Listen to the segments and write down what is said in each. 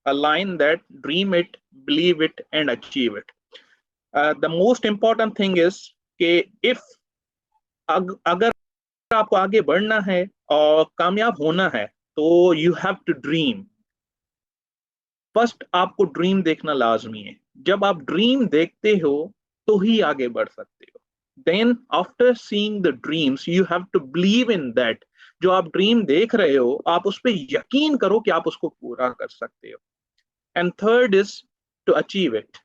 a line that dream it, believe it, and achieve it. The most important thing is कि if अगर आपको आगे बढ़ना है और कामयाब होना है तो you have to dream. First आपको ड्रीम देखना लाजमी है। जब आप ड्रीम देखते हो तो ही आगे बढ़ सकते हो। Then after seeing the dreams you have to believe in that. जो आप ड्रीम देख रहे हो आप उस पर यकीन करो कि आप उसको पूरा कर सकते हो। And third is to achieve it.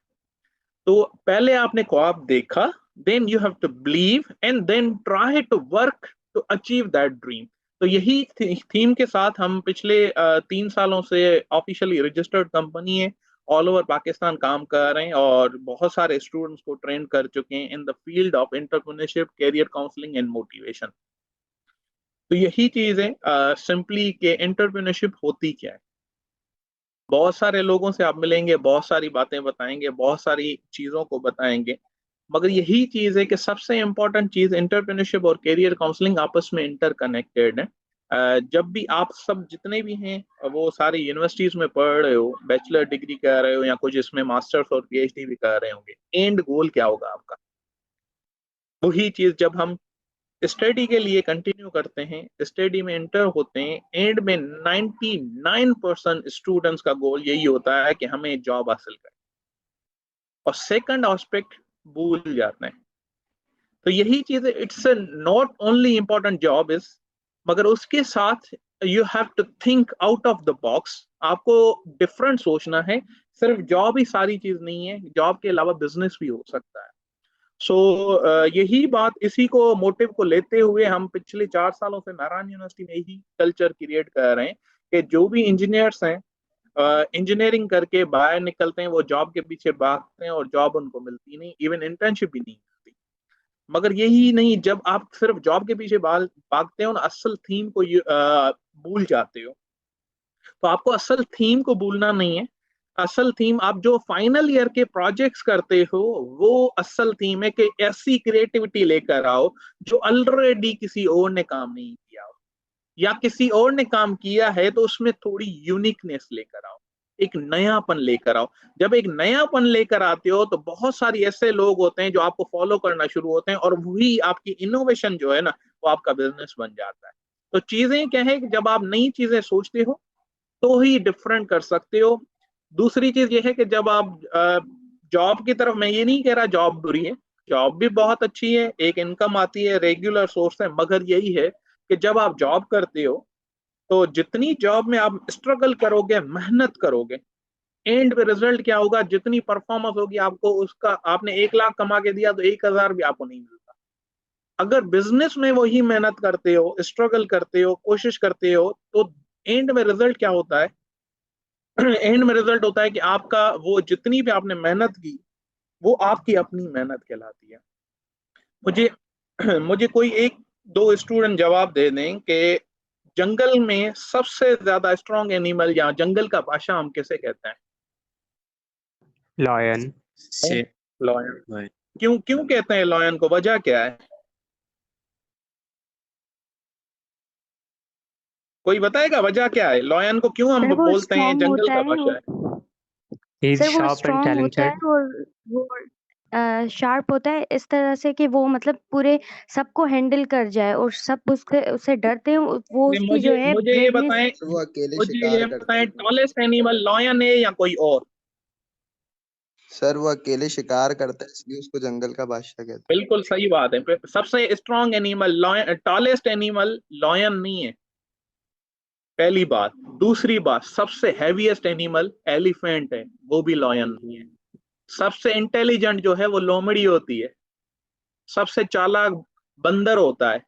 तो पहले आपने ख्वाब देखा, then you have to believe and then try to work to achieve that dream. तो यही थीम के साथ हम पिछले 3 सालों से ऑफिशियली रजिस्टर्ड कंपनी है, ऑल ओवर पाकिस्तान काम कर रहे हैं और बहुत सारे स्टूडेंट्स को ट्रेन कर चुके हैं in the field of entrepreneurship, career counselling and motivation. तो यही चीज है सिंपली कि एंटरप्रेन्योरशिप होती क्या है। बहुत सारे लोगों से आप मिलेंगे, बहुत सारी बातें बताएंगे, बहुत सारी चीजों को बताएंगे, मगर यही चीज है कि सबसे इंपॉर्टेंट चीज एंटरप्रेन्योरशिप और कैरियर काउंसलिंग आपस में इंटरकनेक्टेड है। जब भी आप सब जितने भी हैं वो सारी यूनिवर्सिटीज में पढ़ रहे हो, बैचलर डिग्री कर रहे हो या कुछ इसमें मास्टर्स और पीएचडी भी कर रहे होंगे, एंड गोल क्या होगा आपका? वही चीज जब हम स्टडी के लिए कंटिन्यू करते हैं, स्टडी में एंटर होते हैं, एंड में 99% स्टूडेंट्स का गोल यही होता है कि हमें जॉब हासिल करें और सेकंड एस्पेक्ट भूल जाते हैं। तो यही चीज है, it's not only important job is, मगर उसके साथ you have to think out of the box. आपको डिफरेंट सोचना है। सिर्फ जॉब ही सारी चीज नहीं है, जॉब के अलावा बिजनेस भी हो सकता है। सो यही बात, इसी को मोटिव को लेते हुए हम पिछले 4 सालों से महरान यूनिवर्सिटी में यही कल्चर क्रिएट कर रहे हैं कि जो भी इंजीनियर्स हैं इंजीनियरिंग करके बाहर निकलते हैं वो जॉब के पीछे भागते हैं और जॉब उनको मिलती नहीं, इवन इंटर्नशिप भी नहीं मिलती। मगर यही नहीं, जब आप सिर्फ जॉब के पीछे भागते हो ना, असल थीम को भूल जाते हो। तो आपको असल थीम को भूलना नहीं है। असल थीम आप जो फाइनल ईयर के प्रोजेक्ट्स करते हो वो असल थीम है कि ऐसी क्रिएटिविटी लेकर आओ जो ऑलरेडी किसी और ने काम नहीं किया हो, या किसी और ने काम किया है तो उसमें थोड़ी यूनिकनेस लेकर आओ, एक नयापन लेकर आओ। जब एक नयापन लेकर आते हो तो बहुत सारी ऐसे लोग होते हैं जो आपको फॉलो करना शुरू होते हैं और वही आपकी इनोवेशन जो है ना वो आपका बिजनेस बन जाता है। तो चीजें क्या है कि जब आप नई चीजें सोचते हो तो ही डिफरेंट कर सकते हो। दूसरी चीज ये है कि जब आप जॉब की तरफ, मैं ये नहीं कह रहा जॉब बुरी है, जॉब भी बहुत अच्छी है, एक इनकम आती है, रेगुलर सोर्स है, मगर यही है कि जब आप जॉब करते हो तो जितनी जॉब में आप स्ट्रगल करोगे, मेहनत करोगे, एंड में रिजल्ट क्या होगा, जितनी परफॉर्मेंस होगी आपको उसका, आपने 1 लाख कमा के दिया तो 1,000 भी आपको नहीं मिलता। अगर बिजनेस में वही मेहनत करते हो, स्ट्रगल करते हो, कोशिश करते हो, तो एंड में रिजल्ट क्या होता है? एंड में रिजल्ट होता है कि आपका वो जितनी भी आपने मेहनत की वो आपकी अपनी मेहनत कहलाती है। मुझे मुझे कोई एक दो स्टूडेंट जवाब दे दें कि जंगल में सबसे ज्यादा स्ट्रॉन्ग एनिमल या जंगल का भाषा हम किसे कहते हैं? लॉयन। लॉयन। क्यों क्यों कहते हैं लॉयन को? वजह क्या है? कोई बताएगा वजह क्या है? लॉयन को क्यों हम बोलते हैं जंगल का भाषा है? सर वो स्ट्रॉन्ग होता है और वो शार्प होता है इस तरह से कि वो मतलब पूरे सबको हैंडल कर जाए और सब उससे डरते हैं। वो उसकी जो है मुझे ये बताएं, वो अकेले मुझे शिकार ये करता बताएं है। टॉलेस्ट एनिमल लॉयन है या कोई और? सर वो अकेले शिकार करता है इसलिए उसको जंगल का बादशाह कहते हैं। बिल्कुल सही बात है। सबसे strong animal lion, tallest animal lion नहीं है, पहली बात। दूसरी बात, सबसे हैवीएस्ट एनिमल एलिफेंट है, वो भी लॉयन नहीं है। सबसे इंटेलिजेंट जो है वो लोमड़ी होती है, सबसे चालाक बंदर होता है।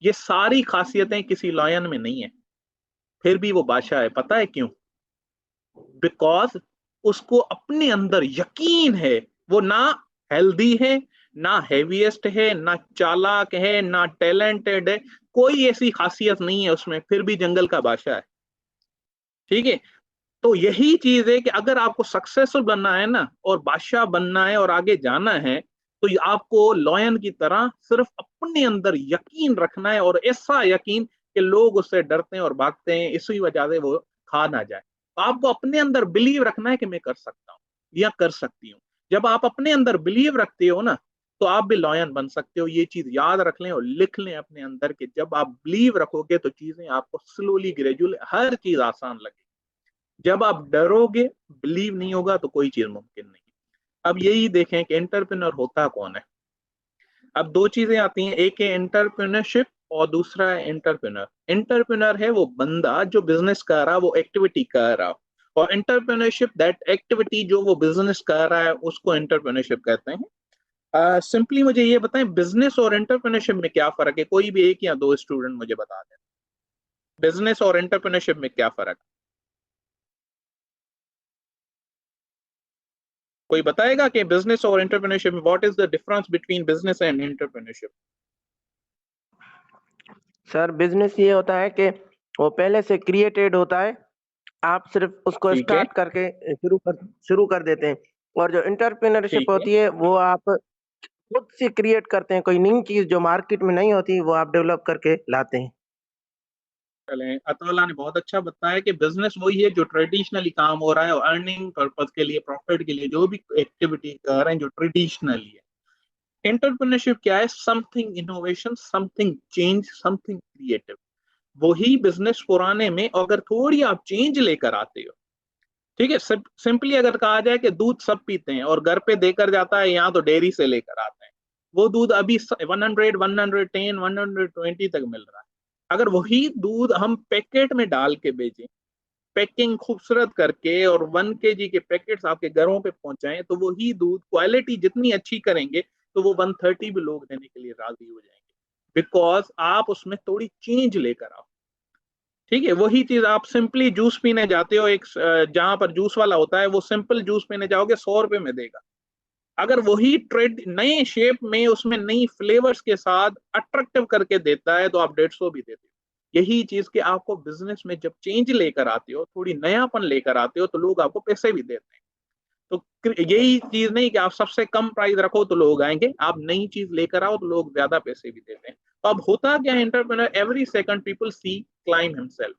ये सारी खासियतें किसी लॉयन में नहीं है, फिर भी वो बादशाह है। पता है क्यों? बिकॉज उसको अपने अंदर यकीन है। वो ना हेल्दी है, ना हेवीएस्ट है, ना चालाक है, ना टैलेंटेड है, कोई ऐसी खासियत नहीं है उसमें, फिर भी जंगल का बादशाह है। ठीक है? तो यही चीज है कि अगर आपको सक्सेसफुल बनना है ना और बादशाह बनना है और आगे जाना है तो आपको लॉयन की तरह सिर्फ अपने अंदर यकीन रखना है, और ऐसा यकीन कि लोग उससे डरते हैं और भागते हैं, इसी वजह से वो खा ना जाए। तो आपको अपने अंदर बिलीव रखना है कि मैं कर सकता हूँ या कर सकती हूँ। जब आप अपने अंदर बिलीव रखते हो ना, तो आप भी लॉयन बन सकते हो। ये चीज याद रख लें और लिख लें अपने अंदर कि जब आप बिलीव रखोगे तो चीजें आपको स्लोली ग्रेजुअली हर चीज आसान लगेगी। जब आप डरोगे, बिलीव नहीं होगा, तो कोई चीज मुमकिन नहीं। अब यही देखें कि एंटरप्रेन्योर होता कौन है। अब दो चीजें आती हैं, एक है एंटरप्रेन्योरशिप और दूसरा है एंटरप्रेन्योर। एंटरप्रेन्योर है वो बंदा जो बिजनेस कर रहा, वो एक्टिविटी कर रहा, और एंटरप्रेन्योरशिप दैट एक्टिविटी जो वो बिजनेस कर रहा है, उसको एंटरप्रेन्योरशिप कहते हैं। सिंपली मुझे ये बताएं, बिजनेस और एंटरप्रेन्योरशिप में क्या फर्क है? कोई भी एक या दो स्टूडेंट मुझे बता दें, बिजनेस और एंटरप्रेन्योरशिप में क्या फर्क है? कोई बताएगा कि बिजनेस और एंटरप्रेन्योरशिप में what is the difference between business and entrepreneurship? Sir business ये होता है कि वो पहले से क्रिएटेड होता है, आप सिर्फ उसको ठीक है, स्टार्ट करके शुरू कर देते हैं। और जो एंटरप्रेन्योरशिप ठीक है। होती है वो आप खुद से क्रिएट करते हैं, कोई नई चीज जो मार्केट में नहीं होती वो आप डेवलप करके लाते हैं। चलें, अतुल्ला ने बहुत अच्छा बताया कि बिजनेस वही है जो ट्रेडिशनली काम हो रहा है, और अर्निंग पर्पज के लिए, प्रॉफिट के लिए जो भी एक्टिविटी कर रहे हैं जो ट्रेडिशनली है। एंटरप्रेन्योरशिप क्या है? Something innovation, something change, something creative. वही बिजनेस पुराने में अगर थोड़ी आप चेंज लेकर आते हो, ठीक है। सिंपली अगर कहा जाए कि दूध सब पीते हैं और घर पे देकर जाता है, यहाँ तो डेयरी से लेकर आते हैं, वो दूध अभी 100, 110, 120 तक मिल रहा है। अगर वही दूध हम पैकेट में डाल के बेचें, पैकिंग खूबसूरत करके, और 1 kg के पैकेट्स आपके घरों पे पहुंचाएं, तो वही दूध क्वालिटी जितनी अच्छी करेंगे तो वो 130 भी लोग देने के लिए राजी हो जाएंगे, बिकॉज आप उसमें थोड़ी चेंज लेकर आओ। ठीक है, वही चीज आप सिंपली जूस पीने जाते हो, एक जहां पर जूस वाला होता है, वो सिंपल जूस पीने जाओगे 100 रुपए में देगा। अगर वही ट्रेड नए शेप में, उसमें नई फ्लेवर्स के साथ अट्रैक्टिव करके देता है, तो आप 150 भी देते हो। यही चीज कि आपको बिजनेस में जब चेंज लेकर आते हो, थोड़ी नयापन लेकर आते हो, तो लोग आपको पैसे भी देते हैं। तो यही चीज नहीं कि आप सबसे कम प्राइस रखो तो लोग आएंगे, आप नई चीज लेकर आओ तो लोग ज्यादा पैसे भी देते हैं। तो अब होता क्या है, entrepreneur every second people see claim himself.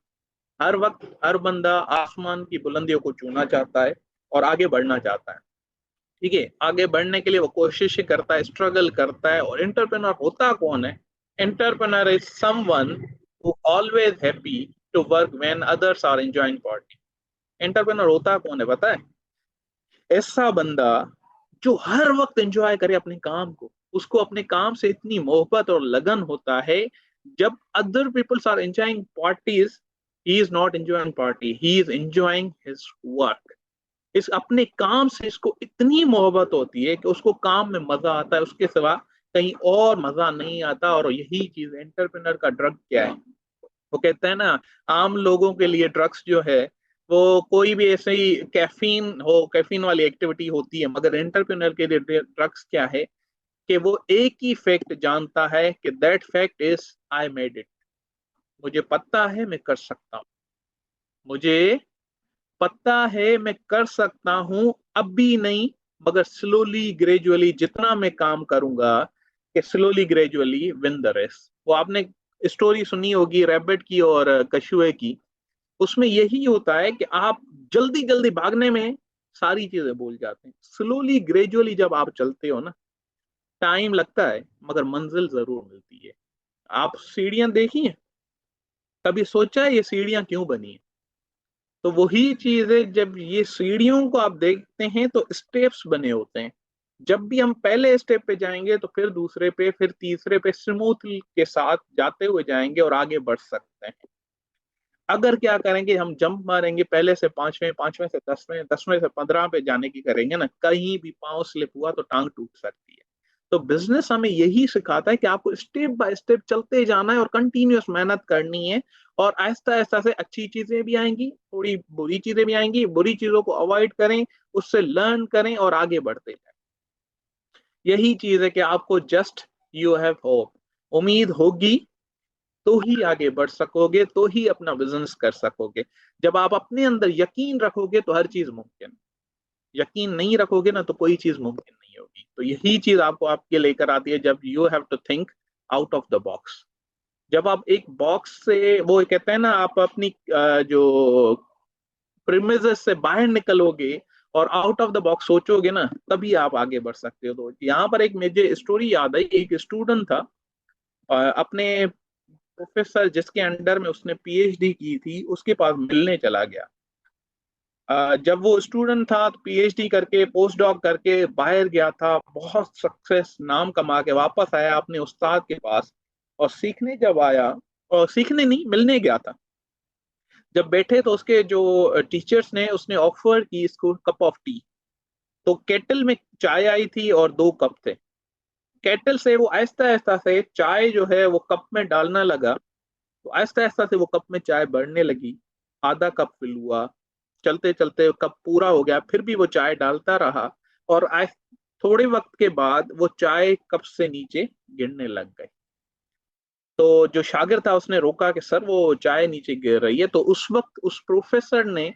हर वक्त हर बंदा आसमान की बुलंदियों को छूना चाहता है और आगे बढ़ना चाहता है। ठीक है, आगे बढ़ने के लिए वो कोशिश करता है, स्ट्रगल करता है। और एंटरप्रेन्योर होता कौन है? Entrepreneur is someone who always happy to work when others are enjoying party. Entrepreneur होता कौन है पता है? ऐसा बंदा जो हर वक्त एंजॉय करे अपने काम को, उसको अपने काम से इतनी मोहब्बत और लगन होता है, जब other peoples are enjoying parties, he is not enjoying party, he is enjoying his work. इस अपने काम से इसको इतनी मोहब्बत होती है कि उसको काम में मजा आता है, उसके सिवा कहीं और मजा नहीं आता। और यही चीज एंटरप्रेन्योर का ड्रग क्या है? वो कहते हैं ना, आम लोगों के लिए ड्रग्स जो है वो कोई भी ऐसे ही कैफीन वाली एक्टिविटी होती है, मगर एंटरप्रेन्योर के लिए ड्रग्स क्या है? कि वो एक ही फैक्ट जानता है कि that fact is I made it. मुझे पता है मैं कर सकता हूँ, मुझे पता है मैं कर सकता हूं, अभी नहीं, मगर स्लोली ग्रेजुअली जितना मैं काम करूंगा, कि slowly gradually win the race. वो आपने स्टोरी सुनी होगी रैबिट की और कछुए की। उसमें यही होता है कि आप जल्दी जल्दी भागने में सारी चीजें भूल जाते हैं। स्लोली ग्रेजुअली जब आप चलते हो ना, टाइम लगता है मगर मंजिल जरूर मिलती है। आप सीढ़ियां देखी हैं? कभी सोचा है ये सीढ़ियां क्यों बनी है? तो वही चीज है, जब ये सीढ़ियों को आप देखते हैं तो स्टेप्स बने होते हैं। जब भी हम पहले स्टेप पे जाएंगे तो फिर दूसरे पे, फिर तीसरे पे स्मूथ के साथ जाते हुए जाएंगे और आगे बढ़ सकते हैं। अगर क्या करेंगे, हम जंप मारेंगे पहले से पांचवें, पांचवें से 10वें, 10वें से 15 पे जाने की करेंगे ना, कहीं भी पांव स्लिप हुआ तो टांग टूट सकती है। तो बिजनेस हमें यही सिखाता है कि आपको स्टेप बाय स्टेप चलते जाना है और कंटिन्यूअस मेहनत करनी है। और आहिस्ता आहिस्ता से अच्छी चीजें भी आएंगी, थोड़ी बुरी चीजें भी आएंगी, बुरी चीजों को अवॉइड करें, उससे लर्न करें और आगे बढ़ते जाएं। यही चीज है कि आपको जस्ट यू हैव होप, उम्मीद होगी तो ही आगे बढ़ सकोगे, तो ही अपना बिजनेस कर सकोगे। जब आप अपने अंदर यकीन रखोगे तो हर चीज मुमकिन। यकीन नहीं रखोगे ना तो कोई चीज मुमकिन नहीं होगी। तो यही चीज आपको आपके लेकर आती है जब you have to think out of the box. जब आप एक बॉक्स से, वो कहते हैं ना, आप अपनी जो प्रीमिसेस से बाहर निकलोगे और आउट ऑफ द बॉक्स सोचोगे ना, तभी आप आगे बढ़ सकते हो। तो यहाँ पर एक मुझे स्टोरी याद आई। एक स्टूडेंट था, अपने प्रोफेसर जिसके अंडर में उसने पीएचडी की थी उसके पास मिलने चला गया। जब वो स्टूडेंट था तो पीएचडी करके पोस्ट डॉक करके बाहर गया था, बहुत सक्सेस नाम कमा के वापस आया अपने उस्ताद के पास। और सीखने जब आया, और सीखने नहीं, मिलने गया था, जब बैठे तो उसके जो टीचर्स ने, उसने ऑफर की इसको कप ऑफ टी। तो केटल में चाय आई थी और 2 कप थे। केटल से वो आहिस्ता आहिस्ता से चाय जो है वो कप में डालना लगा, तो आहिस्ता आहिस्ता से वो कप में चाय बढ़ने लगी। आधा कप फिल हुआ, चलते चलते कप पूरा हो गया, फिर भी वो चाय डालता रहा, और थोड़े वक्त के बाद वो चाय कप से नीचे गिरने लग गई। तो जो शागिर्द था उसने रोका कि सर वो चाय नीचे गिर रही है। तो उस वक्त उस प्रोफेसर ने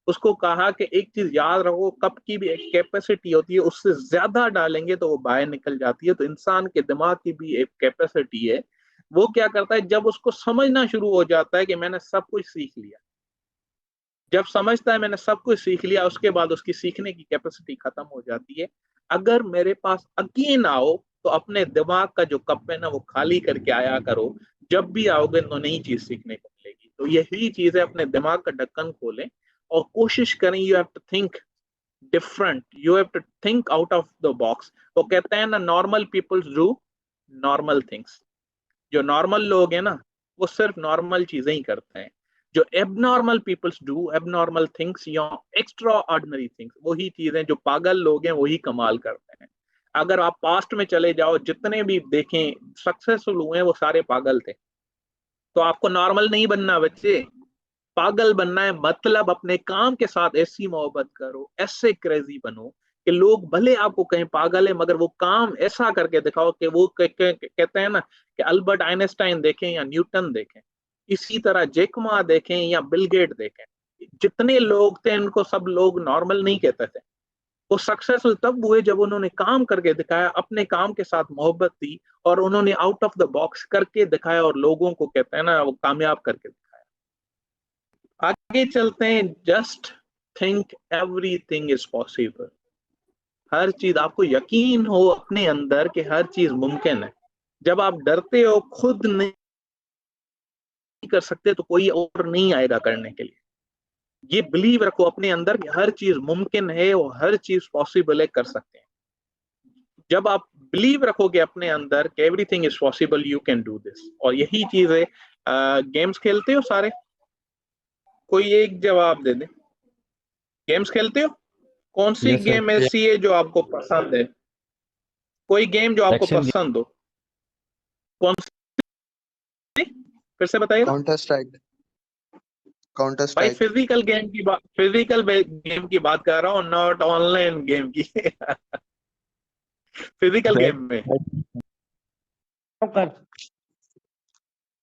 उसको कहा कि एक चीज याद रखो, कप की भी एक कैपेसिटी होती है, उससे ज्यादा डालेंगे तो वो बाहर निकल जाती है। तो इंसान के दिमाग की भी एक कैपेसिटी है। वो क्या करता है, जब उसको समझना शुरू हो जाता है कि मैंने सब कुछ सीख लिया, जब समझता है मैंने सब कुछ सीख लिया, उसके बाद उसकी सीखने की कैपेसिटी खत्म हो जाती है। अगर मेरे पास यकीन आओ तो अपने दिमाग का जो कप है ना वो खाली करके आया करो। जब भी आओगे तो नई चीज सीखने को मिलेगी। तो यही चीज है, अपने दिमाग का ढक्कन खोलें और कोशिश करें। You have to think different, you have to think out of the box. वो कहते हैं ना, normal peoples do normal things. जो नॉर्मल लोग हैं ना, वो सिर्फ नॉर्मल चीजें ही करते हैं। जो abnormal peoples do abnormal things या एक्स्ट्रा ऑर्डिनरी थिंग्स, वही चीजें, जो पागल लोग हैं वही कमाल करते हैं। अगर आप पास्ट में चले जाओ, जितने भी देखें सक्सेसफुल हुए हैं वो सारे पागल थे। तो आपको नॉर्मल नहीं बनना बच्चे, पागल बनना है। मतलब अपने काम के साथ ऐसी मोहब्बत करो, ऐसे क्रेजी बनो कि लोग भले आपको कहें पागल है, मगर वो काम ऐसा करके दिखाओ कि वो कहते हैं ना कि अल्बर्ट आइंस्टाइन देखें या न्यूटन देखें, इसी तरह जैक मा देखें या बिल गेट देखें, जितने लोग थे उनको सब लोग नॉर्मल नहीं कहते थे। वो सक्सेसफुल तब हुए जब उन्होंने काम करके दिखाया, अपने काम के साथ मोहब्बत दी, और उन्होंने आउट ऑफ द बॉक्स करके दिखाया, और लोगों को कहते हैं ना वो कामयाब करके दिखाया। आगे चलते हैं। Just think everything is possible. हर चीज, आपको यकीन हो अपने अंदर कि हर चीज मुमकिन है। जब आप डरते हो, खुद नहीं कर सकते, तो कोई और नहीं आएगा करने के लिए। ये बिलीव रखो अपने अंदर कि हर चीज मुमकिन है और हर चीज पॉसिबल है, कर सकते हैं। जब आप बिलीव रखोगे अपने अंदर कि everything is possible, you can do this. और यही चीज है। गेम्स खेलते हो सारे? कोई एक जवाब दे दे। गेम्स खेलते हो? कौन सी यस सर। गेम ऐसी है जो आपको पसंद है? कोई गेम जो आपको एक्शन पसंद हो, कौन सी? फिर से बताइएगा। Counter strike. काउंटर भाई स्ट्राइक। फिजिकल गेम की बात, फिजिकल गेम की बात कर रहा हूँ, नॉट ऑनलाइन गेम की। फिजिकल गेम में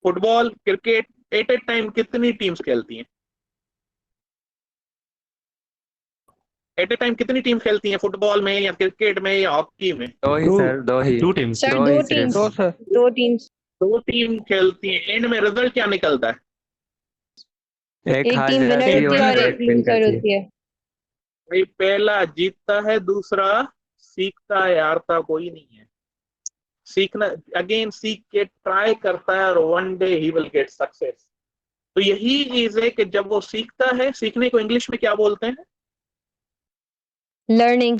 football, cricket, at a time कितनी टीम्स खेलती हैं? एट ए टाइम कितनी टीम खेलती हैं फुटबॉल में या क्रिकेट में या हॉकी में? दो ही सर, दो ही। दो टीम्स सर दो दो ही टीम्स सिर्फ। सर। दो टीम्स 2 टीम खेलती हैं। एंड में रिजल्ट क्या निकलता है? एक एक हार टीम विनर जाती है होती है और और एक एक विन लूजर करती है। होती है। भाई पहला जीतता है, दूसरा सीखता है, हारता कोई नहीं है। सीखना, अगेन सीख के ट्राई करता है, और one day he will get success. तो यही चीज है कि जब वो सीखता है, सीखने को इंग्लिश में क्या बोलते हैं? लर्निंग।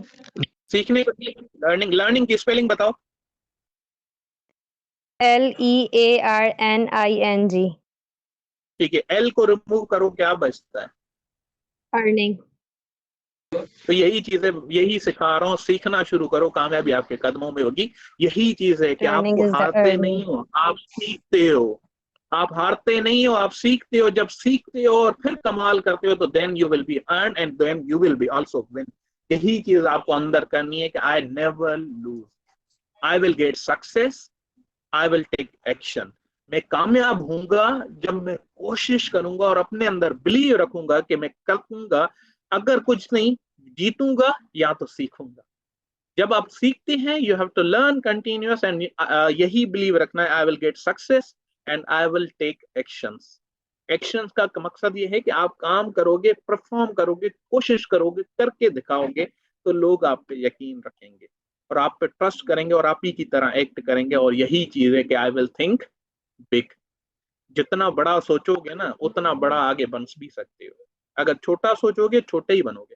सीखने को लर्निंग। लर्निंग की स्पेलिंग बताओ। LEARNING। ठीक है, एल को रिमूव करो, क्या बचता है? अर्निंग। तो यही चीज है, यही सिखा रहा हूँ। सीखना शुरू करो, कामयाबी आपके कदमों में होगी। यही चीज है कि Learning आपको is the हारते earning. नहीं हो, आप सीखते हो। आप हारते नहीं हो, आप सीखते हो। जब सीखते हो और फिर कमाल करते हो, तो then you will be earn and then you will be also win. यही चीज आपको अंदर करनी है कि I never lose, I will get success, I will take action. मैं कामयाब हूंगा जब मैं कोशिश करूंगा और अपने अंदर बिलीव रखूंगा कि मैं करूंगा। अगर कुछ नहीं, जीतूंगा या तो सीखूंगा। जब आप सीखते हैं, you have to learn continuous, and यही बिलीव रखना है, I will get success, and I will take actions. Actions का मकसद ये है कि आप काम करोगे, परफॉर्म करोगे, कोशिश करोगे, करके दिखाओगे, तो लोग आप पे यकीन रखेंगे और आप पे ट्रस्ट करेंगे और आप ही की तरह एक्ट करेंगे। और यही चीज है कि आई विल थिंक बिग। जितना बड़ा सोचोगे ना उतना बड़ा आगे बन भी सकते हो। अगर छोटा सोचोगे छोटे ही बनोगे,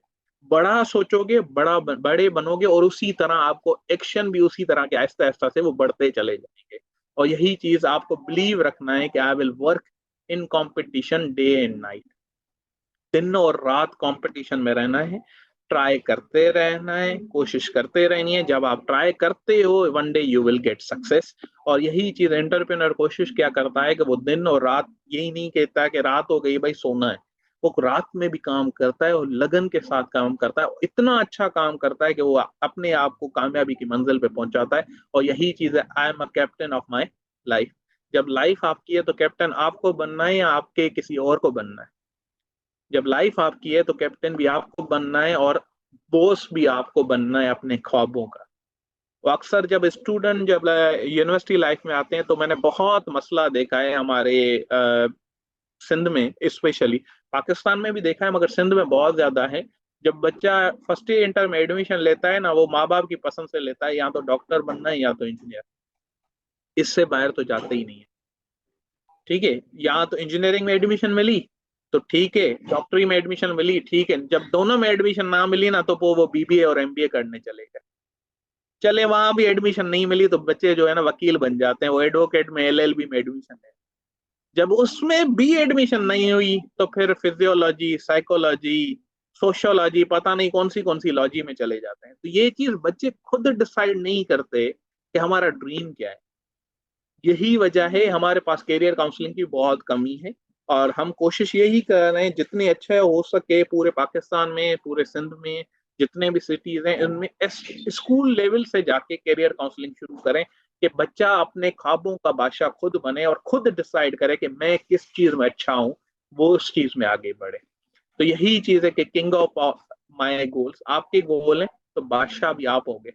बड़ा सोचोगे बड़े बनोगे, और उसी तरह आपको एक्शन भी उसी तरह के आहिस्ता आहिस्ता से वो बढ़ते चले जाएंगे। और यही चीज आपको बिलीव रखना है कि I will work in competition day and night. दिन और रात कंपटीशन में रहना है, ट्राई करते रहना है, कोशिश करते रहनी है। जब आप ट्राई करते हो one day you will get success. और यही चीज एंटरप्रेन्योर कोशिश क्या करता है कि वो दिन और रात यही नहीं कहता कि रात हो गई भाई सोना है, वो रात में भी काम करता है और लगन के साथ काम करता है, इतना अच्छा काम करता है कि वो अपने आप को कामयाबी की मंजिल पे पहुंचाता है। और यही चीज है, I am a captain of my life. जब लाइफ आपकी है तो कैप्टन आपको बनना है या आपके किसी और को बनना है? जब लाइफ आपकी है तो कैप्टन भी आपको बनना है और बॉस भी आपको बनना है अपने ख्वाबों का। तो अक्सर जब स्टूडेंट जब यूनिवर्सिटी लाइफ में आते हैं तो मैंने बहुत मसला देखा है हमारे सिंध में, स्पेशली पाकिस्तान में भी देखा है मगर सिंध में बहुत ज्यादा है। जब बच्चा फर्स्ट ईयर इंटर में एडमिशन लेता है ना, वो माँ बाप की पसंद से लेता है, या तो डॉक्टर बनना है या तो इंजीनियर, इससे बाहर तो जाते ही नहीं है। ठीक है, यहाँ तो इंजीनियरिंग में एडमिशन मिली तो ठीक है, डॉक्टरी में एडमिशन मिली ठीक है, जब दोनों में एडमिशन ना मिली ना तो वो बीबीए और एमबीए करने चले गए। चले वहां भी एडमिशन नहीं मिली तो बच्चे जो है ना वकील बन जाते हैं, वो एडवोकेट में एलएलबी में एडमिशन है। जब उसमें भी एडमिशन नहीं हुई तो फिर फिजियोलॉजी, साइकोलॉजी, सोशियोलॉजी, पता नहीं कौन सी लॉजी में चले जाते हैं। तो ये चीज बच्चे खुद डिसाइड नहीं करते कि हमारा ड्रीम क्या है। यही वजह है हमारे पास कैरियर काउंसलिंग की बहुत कमी है। और हम कोशिश यही कर रहे हैं जितने अच्छा हो सके पूरे पाकिस्तान में, पूरे सिंध में, जितने भी सिटीज हैं उनमें स्कूल लेवल से जाके कैरियर काउंसलिंग शुरू करें कि बच्चा अपने ख्वाबों का बादशाह खुद बने और खुद डिसाइड करे कि मैं किस चीज में अच्छा हूँ, वो उस चीज में आगे बढ़े। तो यही चीज है कि किंग ऑफ माई गोल्स, आपके गोल है तो बादशाह भी आप होंगे।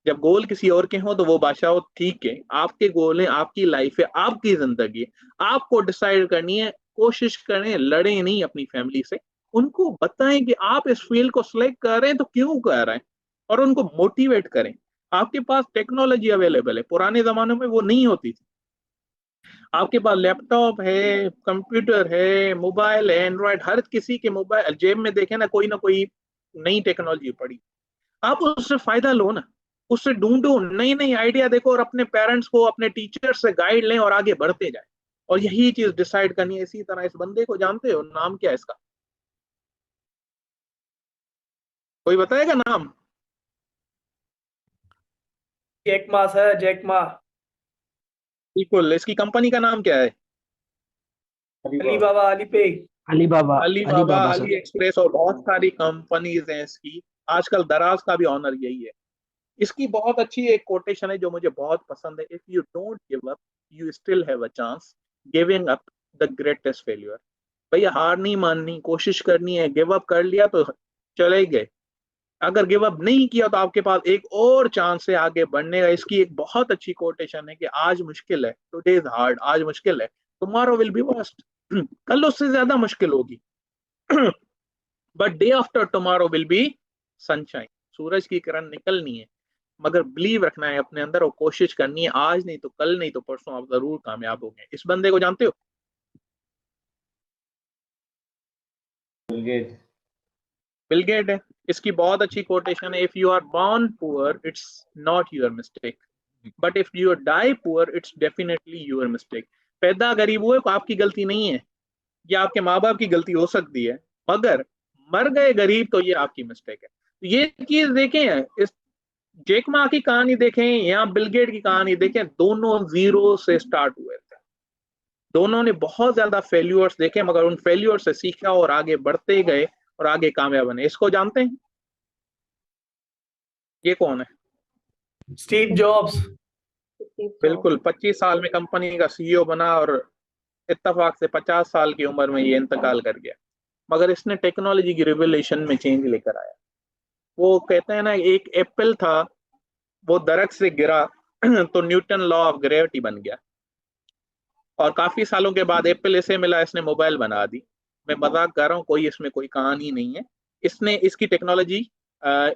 जब गोल किसी और के हो तो वो बादशाह हो, ठीक है, आपके गोल है, आपकी लाइफ है, आपकी जिंदगी है, आपको डिसाइड करनी है। कोशिश करें, लड़े नहीं अपनी फैमिली से, उनको बताएं कि आप इस फील्ड को सिलेक्ट कर रहे हैं तो क्यों कर रहे हैं, और उनको मोटिवेट करें। आपके पास टेक्नोलॉजी अवेलेबल है, पुराने जमानों में वो नहीं होती थी। आपके पास लैपटॉप है, कंप्यूटर है, मोबाइल है, एंड्रॉयड, हर किसी के मोबाइल जेब में देखे ना कोई नई टेक्नोलॉजी पड़ी। आप उससे फायदा लो ना, उससे ढूंढो नई नई आइडिया देखो और अपने पेरेंट्स को, अपने टीचर से गाइड लें और आगे बढ़ते जाए। और यही चीज डिसाइड करनी है। इसी तरह इस बंदे को जानते हो, नाम क्या है इसका? कोई बताएगा नाम? Jack Ma sir, Jack Ma. बिल्कुल, इसकी कंपनी का नाम क्या है? अली बाबा, अली पे। Alibaba Ali sir. Ali express और बहुत सारी कंपनीज हैं इसकी। आजकल दराज का भी ऑनर यही है। इसकी बहुत अच्छी एक कोटेशन है जो मुझे बहुत पसंद है, if you don't give up you still have a chance, giving up the greatest failure. भैया हार नहीं माननी, कोशिश करनी है। गिव अप कर लिया तो चले गए, अगर गिव अप नहीं किया तो आपके पास एक और चांस है आगे बढ़ने का। इसकी एक बहुत अच्छी कोटेशन है कि आज मुश्किल है, टुडे इज हार्ड, आज मुश्किल है, टुमारो विल बी वर्स्ट, कल उससे ज्यादा मुश्किल होगी, but day after tomorrow will be sunshine. सूरज की किरण निकलनी है, मगर बिलीव रखना है अपने अंदर और कोशिश करनी है। आज नहीं तो कल, नहीं तो परसों आप जरूर कामयाब होंगे। इस बंदे को जानते हो? बिल गेट है। इसकी बहुत अच्छी कोटेशन है, if you are born poor it's not your mistake, but if you die poor it's definitely your mistake. पैदा गरीब हुए तो आपकी गलती नहीं है, या आपके माँ बाप की गलती हो सकती है, मगर मर गए गरीब तो ये आपकी मिस्टेक है। तो ये चीज देखें, इस जैक मा की कहानी देखें या बिल गेट की कहानी देखें, दोनों जीरो से स्टार्ट हुए थे। दोनों ने बहुत ज्यादा फेल्यूर्स देखे मगर उन फेल्यूर से सीखा और आगे बढ़ते गए और आगे कामयाब बने। इसको जानते हैं? ये कौन है? Steve jobs. बिल्कुल, 25 साल में कंपनी का सीईओ बना और इत्तेफाक से 50 साल की उम्र में ये इंतकाल कर गया। मगर इसने टेक्नोलॉजी की रिवोल्यूशन में चेंज लेकर आया। वो कहते हैं ना, एक एप्पल था, वो दरख्त से गिरा तो न्यूटन लॉ ऑफ ग्रेविटी बन गया। और काफी सालों के बाद एप्पल इसे मिला, इसने मोबाइल बना दी। मैं मजाक कर रहा हूँ, कोई इसमें कोई कहानी नहीं है। इसने इसकी टेक्नोलॉजी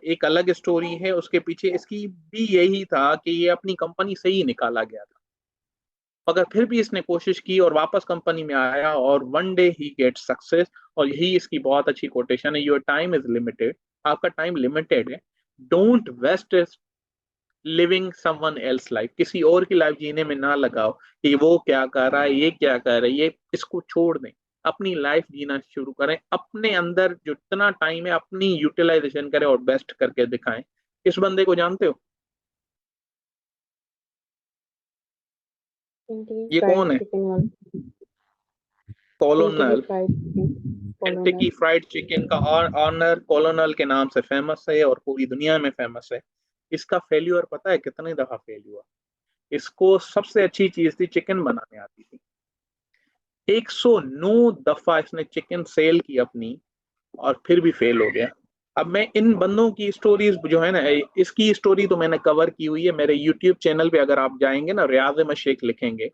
एक अलग स्टोरी है, उसके पीछे इसकी भी यही था कि ये अपनी कंपनी से ही निकाला गया था, मगर फिर भी इसने कोशिश की और वापस कंपनी में आया और one day he get success. और यही इसकी बहुत अच्छी कोटेशन है, योर टाइम इज लिमिटेड, आपका टाइम लिमिटेड है, don't waste living someone else life, किसी और की लाइफ जीने में ना लगाओ कि वो क्या कर रहा है, ये क्या कर रहा है, ये इसको छोड़ दें, अपनी लाइफ जीना शुरू करें, अपने अंदर जितना टाइम है अपनी यूटिलाइजेशन करें और बेस्ट करके दिखाएं। इस बंदे को जानते हो? ये कौन है? कॉलोनल, केंटकी फ्राइड चिकन का ऑनर कॉलोनल के नाम से फेमस है और पूरी दुनिया में फेमस है। इसका फेल्यूर पता है कितने दफा फेल हुआ? इसको सबसे अच्छी चीज थी चिकन बनाने आती थी, 109 दफा इसने चिकन सेल की अपनी और फिर भी फेल हो गया। अब मैं इन बंदों की स्टोरीज जो है ना, इसकी स्टोरी तो मैंने कवर की हुई है मेरे यूट्यूब चैनल पे, अगर आप जाएंगे ना रियाज मशेक लिखेंगे,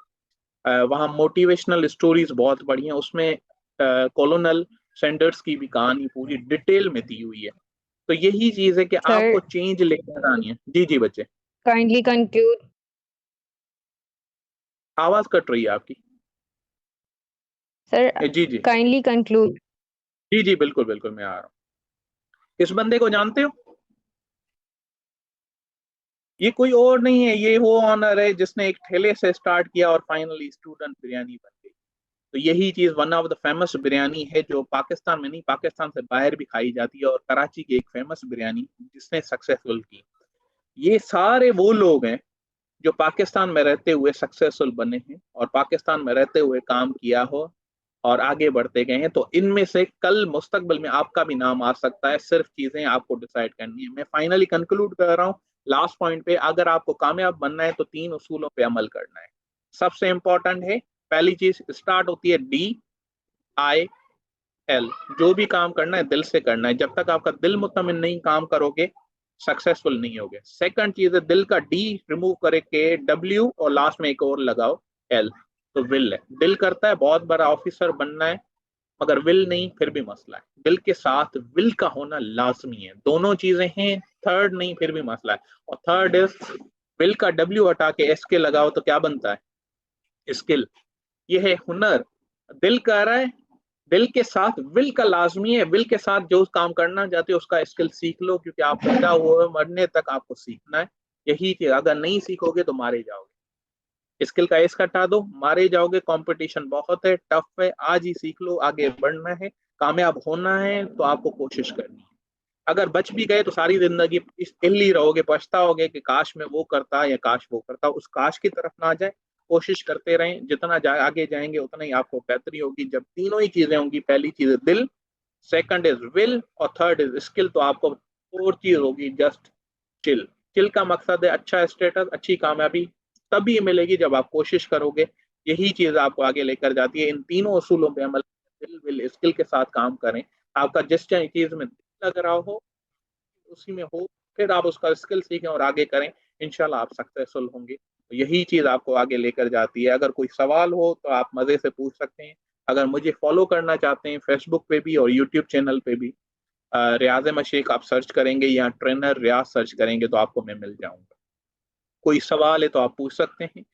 वहाँ मोटिवेशनल स्टोरीज बहुत बढ़िया, उसमें कॉलोनल सैंडर्स की भी कहानी पूरी डिटेल में दी हुई है। तो यही चीज है कि आपको चेंज लेकर आनी है। जी जी बच्चे, Kindly conclude. आवाज कट रही है आपकी। Sir, जी जी kindly conclude. जी जी बिल्कुल बिल्कुल, मैं आ रहा हूँ। इस बंदे को जानते हो? ये कोई और नहीं है, ये वो ऑनर है जिसने एक ठेले से स्टार्ट किया और फाइनली स्टूडेंट बिरयानी बन गई। तो यही चीज one of the famous biryani है जो पाकिस्तान में नहीं, पाकिस्तान से बाहर भी खाई जाती है, और कराची की एक फेमस बिरयानी जिसने सक्सेसफुल की। ये सारे वो लोग हैं जो पाकिस्तान में रहते हुए सक्सेसफुल बने हैं और पाकिस्तान में रहते हुए काम किया हो और आगे बढ़ते गए हैं। तो इनमें से कल मुस्तकबिल में आपका भी नाम आ सकता है, सिर्फ चीजें आपको डिसाइड करनी है। मैं फाइनली कंक्लूड कर रहा हूँ लास्ट पॉइंट पे, अगर आपको कामयाब बनना है तो 3 उसूलों पे अमल करना है। सबसे इंपॉर्टेंट है, पहली चीज स्टार्ट होती है DIL, जो भी काम करना है दिल से करना है। जब तक आपका दिल मुतमिन नहीं काम करोगे सक्सेसफुल नहीं होगे। सेकंड चीज है, दिल का D रिमूव करके W और लास्ट में एक और लगाओ L, तो विल है। दिल करता है बहुत बड़ा ऑफिसर बनना है, मगर विल नहीं, फिर भी मसला है। दिल के साथ विल का होना लाजमी है, दोनों चीजें हैं, थर्ड नहीं फिर भी मसला है। और थर्ड इज विल का W हटा के S के लगाओ तो क्या बनता है? स्किल। ये है हुनर। दिल कह रहा है, दिल के साथ विल का लाजमी है, विल के साथ जो काम करना चाहते हो उसका स्किल सीख लो, क्योंकि आप पैदा हुए मरने तक आपको सीखना है। यही चीज, अगर नहीं सीखोगे तो मारे जाओगे। स्किल का एस हटा दो, मारे जाओगे। कंपटीशन बहुत है, टफ है, आज ही सीख लो। आगे बढ़ना है, कामयाब होना है तो आपको कोशिश करनी है। अगर बच भी गए तो सारी जिंदगी इस ही रहोगे, पछताओगे कि काश मैं वो करता या काश वो करता। उस काश की तरफ ना जाए, कोशिश करते रहें, जितना आगे जाएंगे उतना ही आपको बेहतरी होगी। जब तीनों ही चीजें होंगी, पहली चीज है दिल, सेकंड इज विल और थर्ड इज स्किल, तो आपको फोर्थ चीज होगी जस्ट चिल। चिल का मकसद है अच्छा स्टेटस, अच्छी कामयाबी तभी मिलेगी जब आप कोशिश करोगे। यही चीज आपको आगे लेकर जाती है। इन तीनों असूलों पे अमल, दिल विल स्किल के साथ काम करें। आपका जिस चीज में दिल लग रहा हो उसी में हो, फिर आप उसका स्किल सीखें और आगे करें, इंशाल्लाह आप सक्सेसफुल होंगे। तो यही चीज आपको आगे लेकर जाती है। अगर कोई सवाल हो तो आप मजे से पूछ सकते हैं। अगर मुझे फॉलो करना चाहते हैं फेसबुक पे भी और यूट्यूब चैनल पे भी, रियाज मशेक आप सर्च करेंगे या ट्रेनर रियाज सर्च करेंगे तो आपको मैं मिल जाऊंगा। कोई सवाल है तो आप पूछ सकते हैं।